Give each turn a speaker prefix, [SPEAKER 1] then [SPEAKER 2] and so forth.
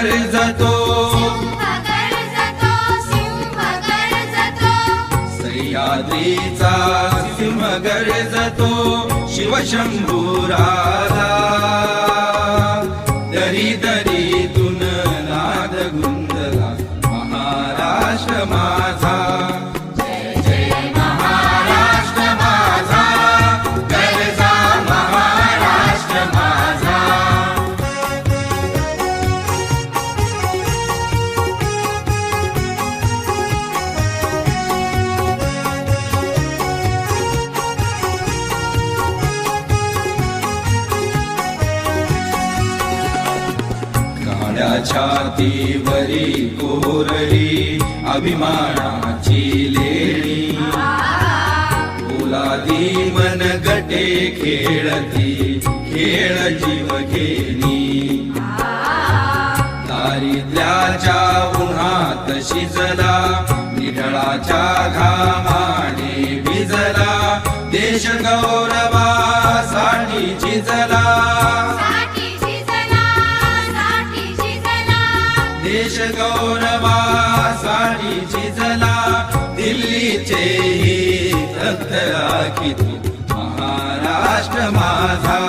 [SPEAKER 1] गर्जतो, सह्याद्रीचा सिंह गर्जतो, शिवशंभू राजा. दरी दरीतून नाद गुंजला महाराष्ट्र माझा. छातीवरी कोरली अभिमानाची लेणी, फुलादी मन गटे खेळती खेळ जीव घेणी. दारिद्र्याच्या उन्हात शिजला, निढळाच्या घामाने भिजला, देश गौरवासाठी झिजला, देश गौरवासाठी झिजला. दिल्लीचे ही तख्त राखीतो महाराष्ट्र माझा.